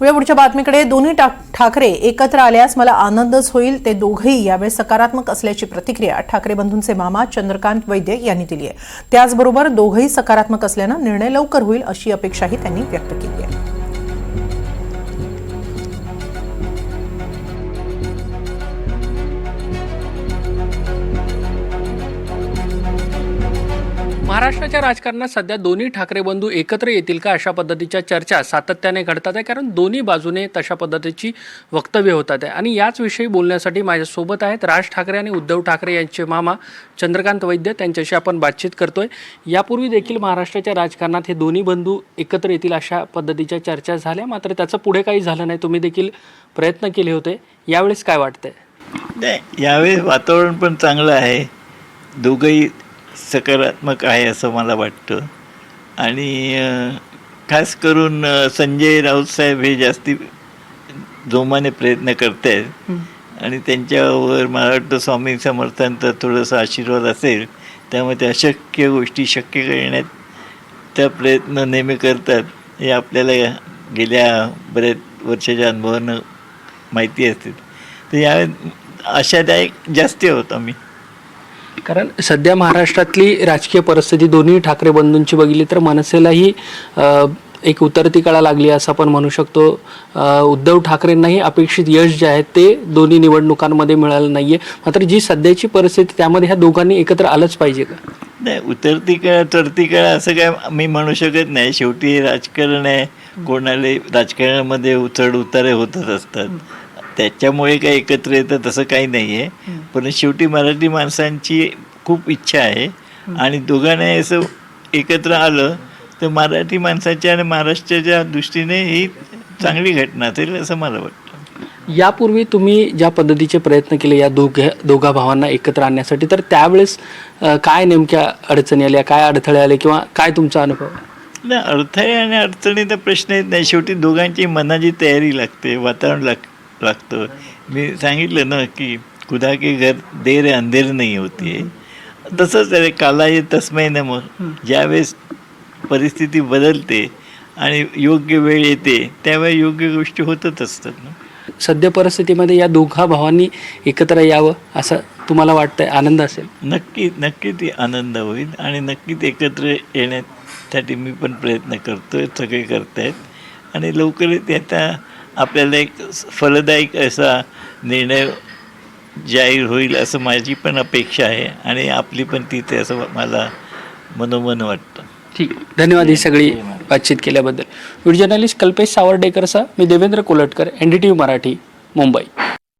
पुढच्या बातमीकडे दोन्ही ठाकरे एकत्र आल्यास मला आनंदच होईल, ते दोघेही यावेळी सकारात्मक असल्याची प्रतिक्रिया ठाकरे बंधूंचे मामा चंद्रकांत वैद्य यांनी दिली आहे। त्याचबरोबर दोघेही सकारात्मक असल्याने निर्णय लवकर होईल अशी अपेक्षाही त्यांनी व्यक्त केली आहे। महाराष्ट्राच्या राजकारणात सध्या दोन्ही ठाकरे बंधू एकत्र येतील का अशा पद्धतीच्या चर्चा सातत्याने घडतात आहे, कारण दोन्ही बाजूने तशा पद्धतीची वक्तव्य होतात आहे। आणि याच विषयी बोलण्यासाठी माझ्यासोबत आहेत राज ठाकरे आणि उद्धव ठाकरे यांचे मामा चंद्रकांत वैद्य, त्यांच्याशी आपण बातचीत करतोय। यापूर्वी देखील महाराष्ट्राच्या राजकारणात हे दोन्ही बंधू एकत्र येतील अशा पद्धतीच्या चर्चा झाल्या, मात्र त्याचं पुढे काही झालं नाही। तुम्ही देखील प्रयत्न केले होते, यावेळेस काय वाटतंय? नाही, यावेळेस वातावरण पण चांगलं आहे, दोघंही सकारात्मक आहे असं मला वाटतं। आणि खास करून संजय राऊत साहेब हे जास्ती जोमाने प्रयत्न करत आहेत आणि त्यांच्यावर मला वाटतं स्वामी समर्थांचा थोडासा आशीर्वाद असेल, त्यामुळे ते अशक्य गोष्टी शक्य करण्यात त्या प्रयत्न नेहमी करतात, हे आपल्याला गेल्या बऱ्याच वर्षाच्या अनुभवानं माहिती असते। तर या आशादायक जास्ती आहोत आम्ही, कारण सध्या महाराष्ट्रातली राजकीय परिस्थिती दोन्ही ठाकरे बंधूंची बघितली तर मनसेलाही एक उतरती कळा लागली असं आपण म्हणू शकतो। उद्धव ठाकरेंनाही अपेक्षित यश जे आहे ते दोन्ही निवडणुकांमध्ये मिळालं नाहीये, मात्र जी सध्याची परिस्थिती त्यामध्ये ह्या दोघांनी एकत्र आलंच पाहिजे का? नाही, उतरती कळा चढती कळा असं काय मी म्हणू शकत नाही। शेवटी राजकारण आहे, कोणाला राजकारणामध्ये चढ उतारे होतच असतात, त्याच्यामुळे काय एकत्र येतं तसं काही नाही आहे। पण शेवटी मराठी माणसांची खूप इच्छा आहे आणि दोघांना असं एकत्र आलं तर मराठी माणसाच्या आणि महाराष्ट्राच्या दृष्टीने ही चांगली घटना असेल असं मला वाटतं। यापूर्वी तुम्ही ज्या पद्धतीचे प्रयत्न केले या दोघा भावांना एकत्र आणण्यासाठी, तर त्यावेळेस काय नेमक्या अडचणी आल्या, काय अडथळे आले किंवा काय तुमचा अनुभव? नाही, अडथळे आणि अडचणीचा प्रश्न येत नाही, शेवटी दोघांची मनाची तयारी लागते, वातावरण लागतं। मी सांगितलं ना की खुदा के घर देर अंधेर नाही होती है, तसंच आहे, काला ये तस्मै नमः। ज्यावेळेस परिस्थिती बदलते आणि योग्य वेळ येते त्यावेळी योग्य गोष्टी होतच असतात ना। सध्या परिस्थितीमध्ये या दोघा भावांनी एकत्र यावं असं तुम्हाला वाटतंय? आनंद असेल? नक्की ती आनंद होईल आणि नक्कीच एकत्र येण्यासाठी मी पण प्रयत्न करतोय, सगळे करत आहेत आणि लवकरच त्याचा आपल्याला एक फलदायक असा निर्णय जाहीर होईल असं माझी पण अपेक्षा आहे आणि आपली पण तीच आहे असं मला मनोमन वाटतं। ठीक, धन्यवाद ही सगळी बातचीत केल्याबद्दल। व्हिडिओ जर्नलिस्ट कल्पेश सावर्डेकरसह मी देवेंद्र कोलटकर, NDTV मराठी, मुंबई।